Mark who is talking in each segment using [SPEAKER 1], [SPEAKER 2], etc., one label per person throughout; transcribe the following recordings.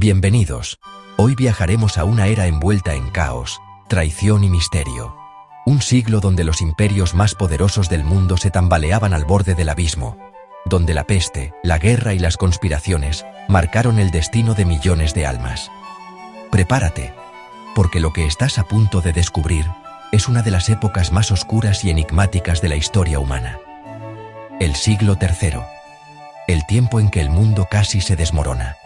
[SPEAKER 1] Bienvenidos. Hoy viajaremos a una era envuelta en caos, traición y misterio. Un siglo donde los imperios más poderosos del mundo se tambaleaban al borde del abismo. Donde la peste, la guerra y las conspiraciones marcaron el destino de millones de almas. Prepárate, porque lo que estás a punto de descubrir es una de las épocas más oscuras y enigmáticas de la historia humana. El siglo III. El tiempo en que el mundo casi se desmorona.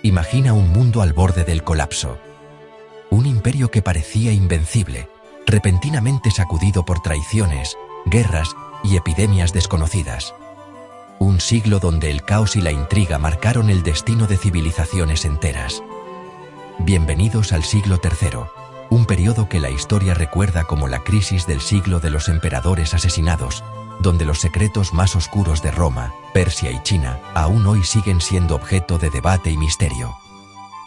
[SPEAKER 1] Imagina un mundo al borde del colapso. Un imperio que parecía invencible, repentinamente sacudido por traiciones, guerras y epidemias desconocidas. Un siglo donde el caos y la intriga marcaron el destino de civilizaciones enteras. Bienvenidos al siglo III, un periodo que la historia recuerda como la crisis del siglo de los emperadores asesinados, donde los secretos más oscuros de Roma, Persia y China aún hoy siguen siendo objeto de debate y misterio.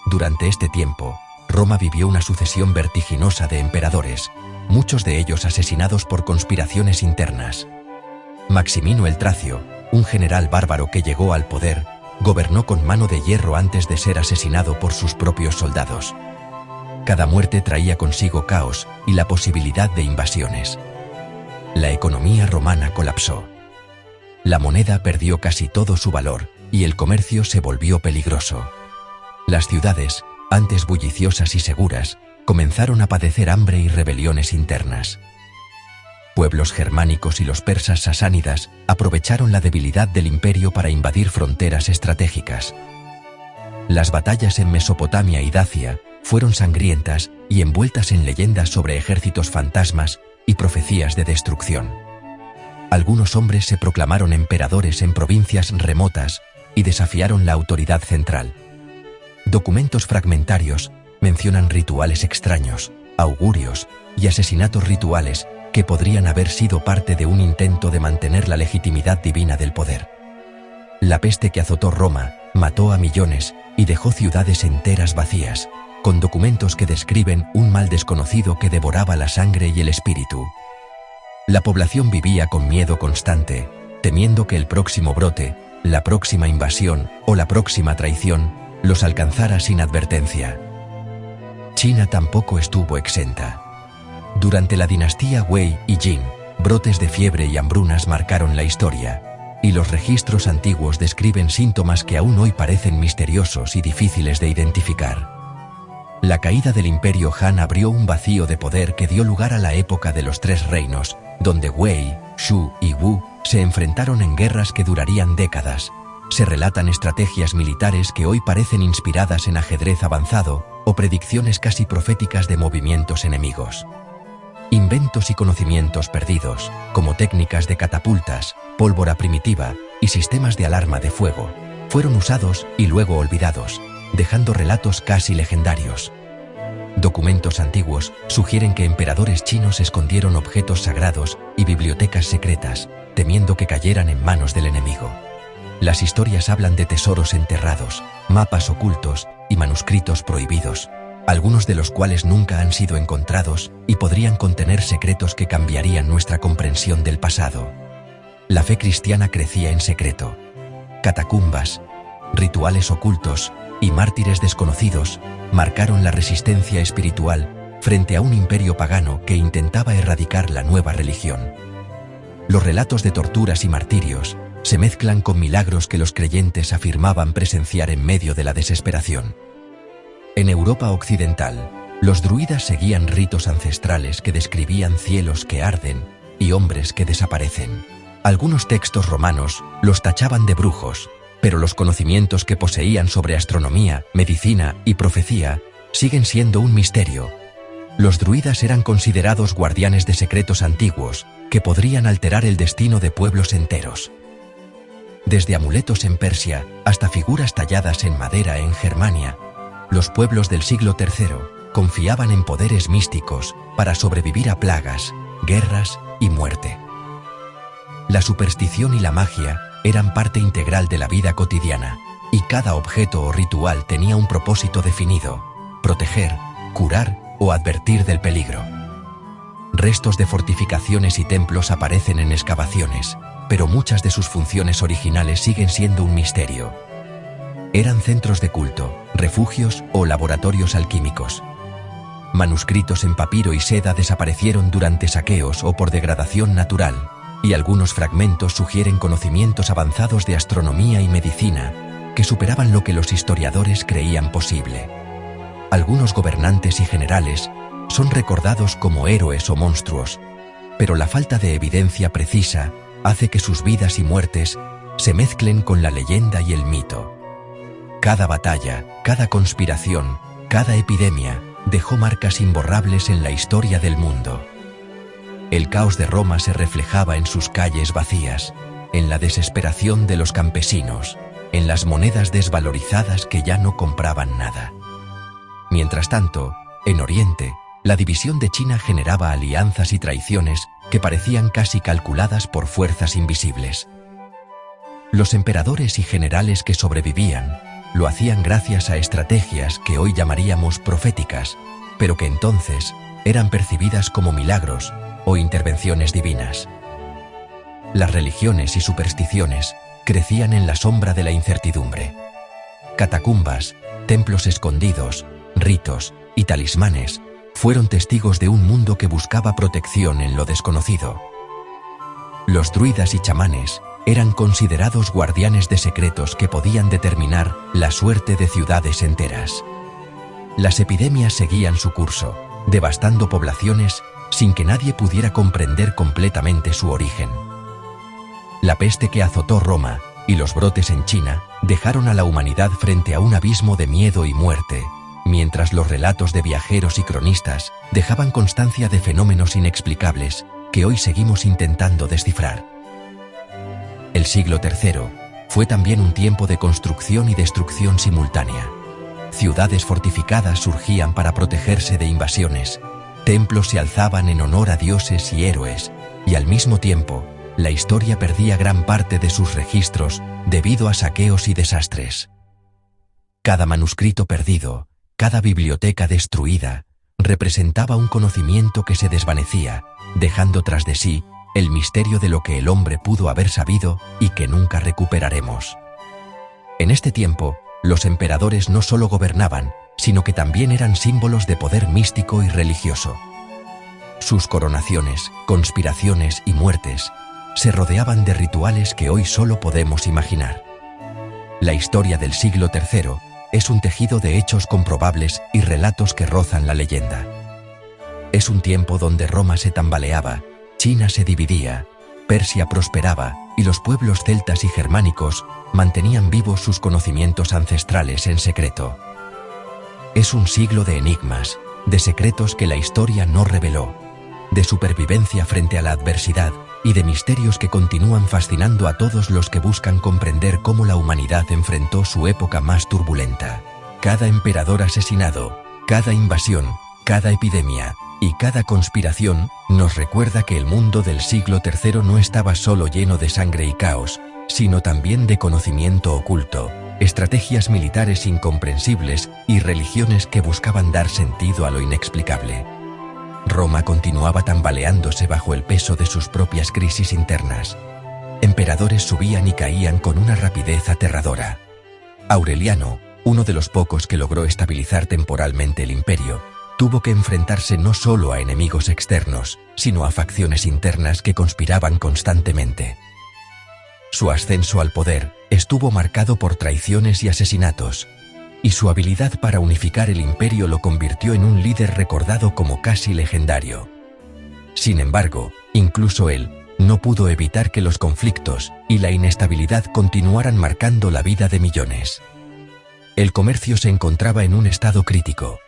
[SPEAKER 1] Durante este tiempo, Roma vivió una sucesión vertiginosa de emperadores, muchos de ellos asesinados por conspiraciones internas. Maximino el Tracio, un general bárbaro que llegó al poder, gobernó con mano de hierro antes de ser asesinado por sus propios soldados. Cada muerte traía consigo caos y la posibilidad de invasiones. La economía romana colapsó. La moneda perdió casi todo su valor y el comercio se volvió peligroso. Las ciudades, antes bulliciosas y seguras, comenzaron a padecer hambre y rebeliones internas. Pueblos germánicos y los persas sasánidas aprovecharon la debilidad del imperio para invadir fronteras estratégicas. Las batallas en Mesopotamia y Dacia fueron sangrientas y envueltas en leyendas sobre ejércitos fantasmas y profecías de destrucción. Algunos hombres se proclamaron emperadores en provincias remotas y desafiaron la autoridad central. Documentos fragmentarios mencionan rituales extraños, augurios y asesinatos rituales que podrían haber sido parte de un intento de mantener la legitimidad divina del poder. La peste que azotó Roma mató a millones y dejó ciudades enteras vacías, con documentos que describen un mal desconocido que devoraba la sangre y el espíritu. La población vivía con miedo constante, temiendo que el próximo brote, la próxima invasión o la próxima traición los alcanzara sin advertencia. China tampoco estuvo exenta. Durante la dinastía Wei y Jin, brotes de fiebre y hambrunas marcaron la historia, y los registros antiguos describen síntomas que aún hoy parecen misteriosos y difíciles de identificar. La caída del Imperio Han abrió un vacío de poder que dio lugar a la época de los Tres Reinos, donde Wei, Shu y Wu se enfrentaron en guerras que durarían décadas. Se relatan estrategias militares que hoy parecen inspiradas en ajedrez avanzado o predicciones casi proféticas de movimientos enemigos. Inventos y conocimientos perdidos, como técnicas de catapultas, pólvora primitiva y sistemas de alarma de fuego, fueron usados y luego olvidados, dejando relatos casi legendarios. Documentos antiguos sugieren que emperadores chinos escondieron objetos sagrados y bibliotecas secretas, temiendo que cayeran en manos del enemigo. Las historias hablan de tesoros enterrados, mapas ocultos y manuscritos prohibidos, algunos de los cuales nunca han sido encontrados y podrían contener secretos que cambiarían nuestra comprensión del pasado. La fe cristiana crecía en secreto. Catacumbas, rituales ocultos y mártires desconocidos marcaron la resistencia espiritual frente a un imperio pagano que intentaba erradicar la nueva religión. Los relatos de torturas y martirios se mezclan con milagros que los creyentes afirmaban presenciar en medio de la desesperación. En Europa occidental, los druidas seguían ritos ancestrales que describían cielos que arden y hombres que desaparecen. Algunos textos romanos los tachaban de brujos, pero los conocimientos que poseían sobre astronomía, medicina y profecía siguen siendo un misterio. Los druidas eran considerados guardianes de secretos antiguos que podrían alterar el destino de pueblos enteros. Desde amuletos en Persia hasta figuras talladas en madera en Germania, los pueblos del siglo III confiaban en poderes místicos para sobrevivir a plagas, guerras y muerte. La superstición y la magia eran parte integral de la vida cotidiana, y cada objeto o ritual tenía un propósito definido: proteger, curar o advertir del peligro. Restos de fortificaciones y templos aparecen en excavaciones, pero muchas de sus funciones originales siguen siendo un misterio. Eran centros de culto, refugios o laboratorios alquímicos. Manuscritos en papiro y seda desaparecieron durante saqueos o por degradación natural, y algunos fragmentos sugieren conocimientos avanzados de astronomía y medicina que superaban lo que los historiadores creían posible. Algunos gobernantes y generales son recordados como héroes o monstruos, pero la falta de evidencia precisa hace que sus vidas y muertes se mezclen con la leyenda y el mito. Cada batalla, cada conspiración, cada epidemia dejó marcas imborrables en la historia del mundo. El caos de Roma se reflejaba en sus calles vacías, en la desesperación de los campesinos, en las monedas desvalorizadas que ya no compraban nada. Mientras tanto, en Oriente, la división de China generaba alianzas y traiciones que parecían casi calculadas por fuerzas invisibles. Los emperadores y generales que sobrevivían lo hacían gracias a estrategias que hoy llamaríamos proféticas, pero que entonces eran percibidas como milagros o intervenciones divinas. Las religiones y supersticiones crecían en la sombra de la incertidumbre. Catacumbas, templos escondidos, ritos y talismanes fueron testigos de un mundo que buscaba protección en lo desconocido. Los druidas y chamanes eran considerados guardianes de secretos que podían determinar la suerte de ciudades enteras. Las epidemias seguían su curso, devastando poblaciones sin que nadie pudiera comprender completamente su origen. La peste que azotó Roma y los brotes en China dejaron a la humanidad frente a un abismo de miedo y muerte, mientras los relatos de viajeros y cronistas dejaban constancia de fenómenos inexplicables que hoy seguimos intentando descifrar. El siglo III fue también un tiempo de construcción y destrucción simultánea. Ciudades fortificadas surgían para protegerse de invasiones, templos se alzaban en honor a dioses y héroes, y al mismo tiempo, la historia perdía gran parte de sus registros debido a saqueos y desastres. Cada manuscrito perdido, cada biblioteca destruida, representaba un conocimiento que se desvanecía, dejando tras de sí el misterio de lo que el hombre pudo haber sabido y que nunca recuperaremos. En este tiempo, los emperadores no solo gobernaban, sino que también eran símbolos de poder místico y religioso. Sus coronaciones, conspiraciones y muertes se rodeaban de rituales que hoy solo podemos imaginar. La historia del siglo III es un tejido de hechos comprobables y relatos que rozan la leyenda. Es un tiempo donde Roma se tambaleaba, China se dividía, Persia prosperaba y los pueblos celtas y germánicos mantenían vivos sus conocimientos ancestrales en secreto. Es un siglo de enigmas, de secretos que la historia no reveló, de supervivencia frente a la adversidad y de misterios que continúan fascinando a todos los que buscan comprender cómo la humanidad enfrentó su época más turbulenta. Cada emperador asesinado, cada invasión, cada epidemia y cada conspiración nos recuerda que el mundo del siglo III no estaba solo lleno de sangre y caos, sino también de conocimiento oculto, estrategias militares incomprensibles y religiones que buscaban dar sentido a lo inexplicable. Roma continuaba tambaleándose bajo el peso de sus propias crisis internas. Emperadores subían y caían con una rapidez aterradora. Aureliano, uno de los pocos que logró estabilizar temporalmente el imperio, tuvo que enfrentarse no solo a enemigos externos, sino a facciones internas que conspiraban constantemente. Su ascenso al poder estuvo marcado por traiciones y asesinatos, y su habilidad para unificar el imperio lo convirtió en un líder recordado como casi legendario. Sin embargo, incluso él no pudo evitar que los conflictos y la inestabilidad continuaran marcando la vida de millones. El comercio se encontraba en un estado crítico.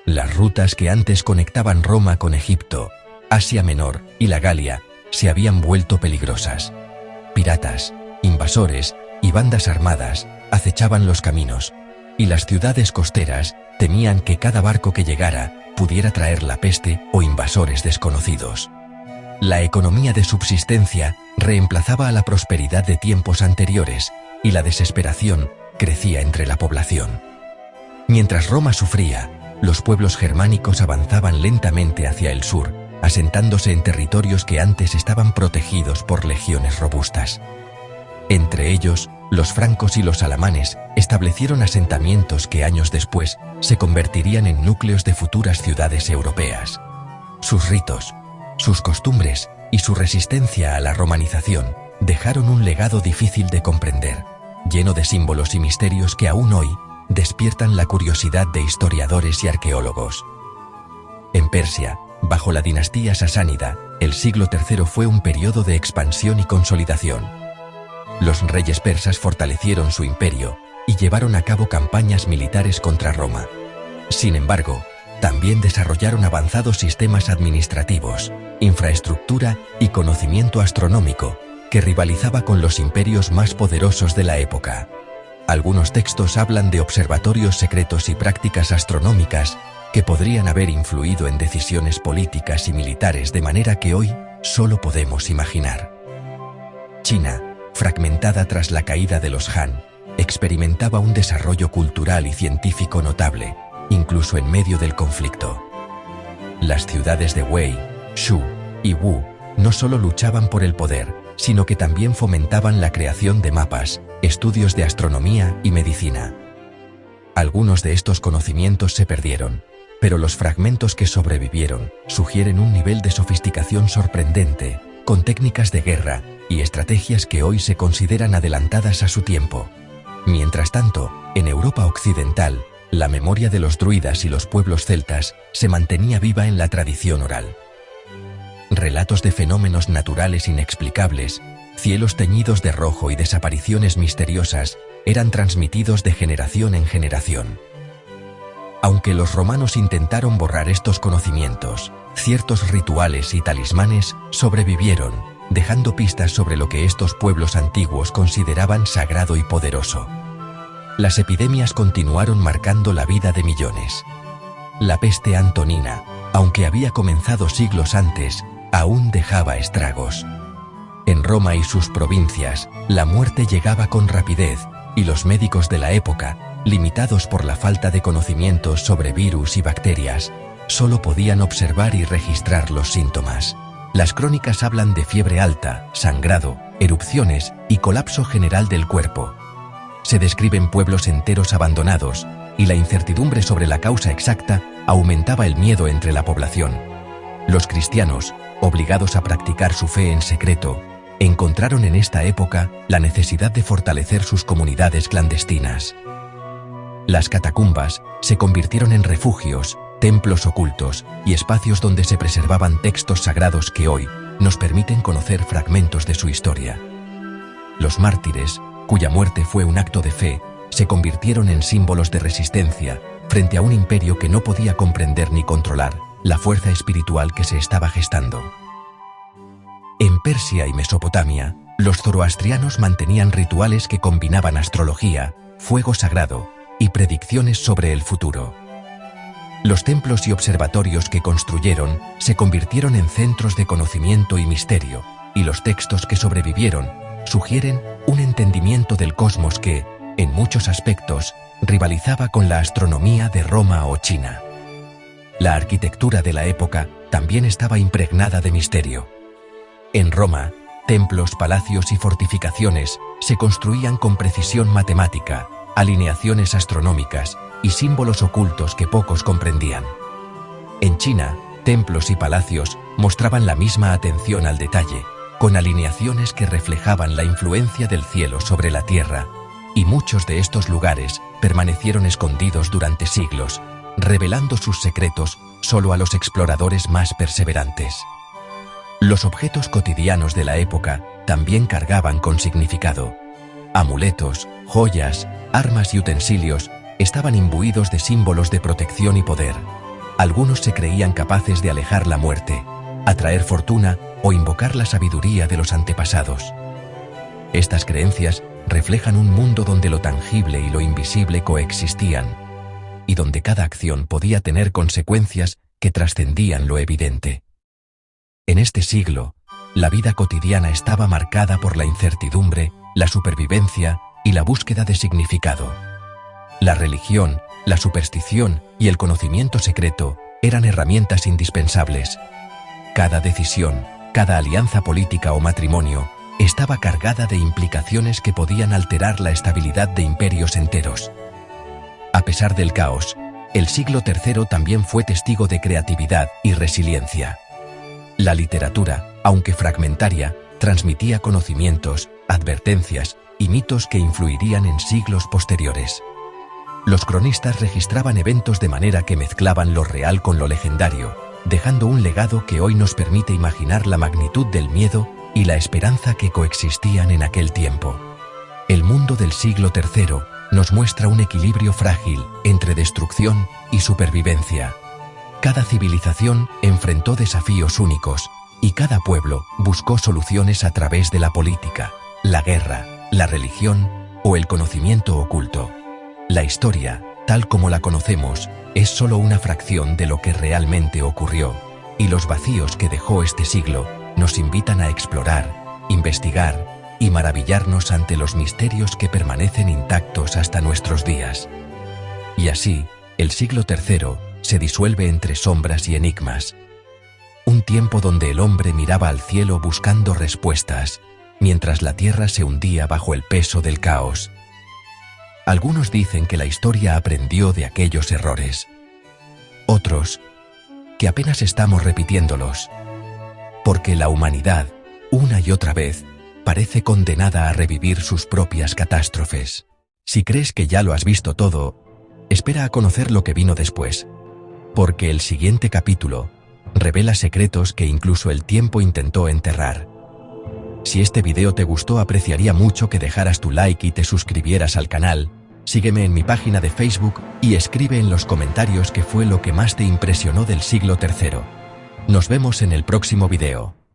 [SPEAKER 1] Las rutas que antes conectaban Roma con Egipto, Asia Menor y la Galia se habían vuelto peligrosas. Piratas, invasores y bandas armadas acechaban los caminos, y las ciudades costeras temían que cada barco que llegara pudiera traer la peste o invasores desconocidos. La economía de subsistencia reemplazaba a la prosperidad de tiempos anteriores, y la desesperación crecía entre la población. Mientras Roma sufría, los pueblos germánicos avanzaban lentamente hacia el sur, asentándose en territorios que antes estaban protegidos por legiones robustas. Entre ellos, Los francos y los alamanes establecieron asentamientos que años después se convertirían en núcleos de futuras ciudades europeas. Sus ritos, sus costumbres y su resistencia a la romanización dejaron un legado difícil de comprender, lleno de símbolos y misterios que aún hoy despiertan la curiosidad de historiadores y arqueólogos. En Persia, bajo la dinastía sasánida, el siglo III fue un periodo de expansión y consolidación. Los reyes persas fortalecieron su imperio y llevaron a cabo campañas militares contra Roma. Sin embargo, también desarrollaron avanzados sistemas administrativos, infraestructura y conocimiento astronómico que rivalizaba con los imperios más poderosos de la época. Algunos textos hablan de observatorios secretos y prácticas astronómicas que podrían haber influido en decisiones políticas y militares de manera que hoy solo podemos imaginar. China, fragmentada tras la caída de los Han, experimentaba un desarrollo cultural y científico notable, incluso en medio del conflicto. Las ciudades de Wei, Shu y Wu no solo luchaban por el poder, sino que también fomentaban la creación de mapas, estudios de astronomía y medicina. Algunos de estos conocimientos se perdieron, pero los fragmentos que sobrevivieron sugieren un nivel de sofisticación sorprendente, con técnicas de guerra y estrategias que hoy se consideran adelantadas a su tiempo. Mientras tanto, en Europa occidental, la memoria de los druidas y los pueblos celtas se mantenía viva en la tradición oral. Relatos de fenómenos naturales inexplicables, cielos teñidos de rojo y desapariciones misteriosas eran transmitidos de generación en generación. Aunque los romanos intentaron borrar estos conocimientos, ciertos rituales y talismanes sobrevivieron, dejando pistas sobre lo que estos pueblos antiguos consideraban sagrado y poderoso. Las epidemias continuaron marcando la vida de millones. La peste antonina, aunque había comenzado siglos antes, aún dejaba estragos. En Roma y sus provincias, la muerte llegaba con rapidez, y los médicos de la época, limitados por la falta de conocimientos sobre virus y bacterias, solo podían observar y registrar los síntomas. Las crónicas hablan de fiebre alta, sangrado, erupciones y colapso general del cuerpo. Se describen pueblos enteros abandonados, y la incertidumbre sobre la causa exacta aumentaba el miedo entre la población. Los cristianos, obligados a practicar su fe en secreto, encontraron en esta época la necesidad de fortalecer sus comunidades clandestinas. Las catacumbas se convirtieron en refugios, templos ocultos y espacios donde se preservaban textos sagrados que hoy nos permiten conocer fragmentos de su historia. Los mártires, cuya muerte fue un acto de fe, se convirtieron en símbolos de resistencia frente a un imperio que no podía comprender ni controlar la fuerza espiritual que se estaba gestando. En Persia y Mesopotamia, los zoroastrianos mantenían rituales que combinaban astrología, fuego sagrado y predicciones sobre el futuro. Los templos y observatorios que construyeron se convirtieron en centros de conocimiento y misterio, y los textos que sobrevivieron sugieren un entendimiento del cosmos que, en muchos aspectos, rivalizaba con la astronomía de Roma o China. La arquitectura de la época también estaba impregnada de misterio. En Roma, templos, palacios y fortificaciones se construían con precisión matemática, alineaciones astronómicas y símbolos ocultos que pocos comprendían. En China, templos y palacios mostraban la misma atención al detalle, con alineaciones que reflejaban la influencia del cielo sobre la tierra, y muchos de estos lugares permanecieron escondidos durante siglos, revelando sus secretos solo a los exploradores más perseverantes. Los objetos cotidianos de la época también cargaban con significado. Amuletos, joyas, armas y utensilios estaban imbuidos de símbolos de protección y poder. Algunos se creían capaces de alejar la muerte, atraer fortuna o invocar la sabiduría de los antepasados. Estas creencias reflejan un mundo donde lo tangible y lo invisible coexistían, y donde cada acción podía tener consecuencias que trascendían lo evidente. En este siglo, la vida cotidiana estaba marcada por la incertidumbre, la supervivencia y la búsqueda de significado. La religión, la superstición y el conocimiento secreto eran herramientas indispensables. Cada decisión, cada alianza política o matrimonio estaba cargada de implicaciones que podían alterar la estabilidad de imperios enteros. A pesar del caos, el siglo III también fue testigo de creatividad y resiliencia. La literatura, aunque fragmentaria, transmitía conocimientos, advertencias y mitos que influirían en siglos posteriores. Los cronistas registraban eventos de manera que mezclaban lo real con lo legendario, dejando un legado que hoy nos permite imaginar la magnitud del miedo y la esperanza que coexistían en aquel tiempo. El mundo del siglo III nos muestra un equilibrio frágil entre destrucción y supervivencia. Cada civilización enfrentó desafíos únicos y cada pueblo buscó soluciones a través de la política, la guerra, la religión o el conocimiento oculto. La historia, tal como la conocemos, es solo una fracción de lo que realmente ocurrió, y los vacíos que dejó este siglo nos invitan a explorar, investigar y maravillarnos ante los misterios que permanecen intactos hasta nuestros días. Y así, el siglo III se disuelve entre sombras y enigmas. Un tiempo donde el hombre miraba al cielo buscando respuestas, mientras la tierra se hundía bajo el peso del caos. Algunos dicen que la historia aprendió de aquellos errores. Otros, que apenas estamos repitiéndolos. Porque la humanidad, una y otra vez, parece condenada a revivir sus propias catástrofes. Si crees que ya lo has visto todo, espera a conocer lo que vino después. Porque el siguiente capítulo revela secretos que incluso el tiempo intentó enterrar. Si este video te gustó, apreciaría mucho que dejaras tu like y te suscribieras al canal. Sígueme en mi página de Facebook y escribe en los comentarios qué fue lo que más te impresionó del siglo III. Nos vemos en el próximo video.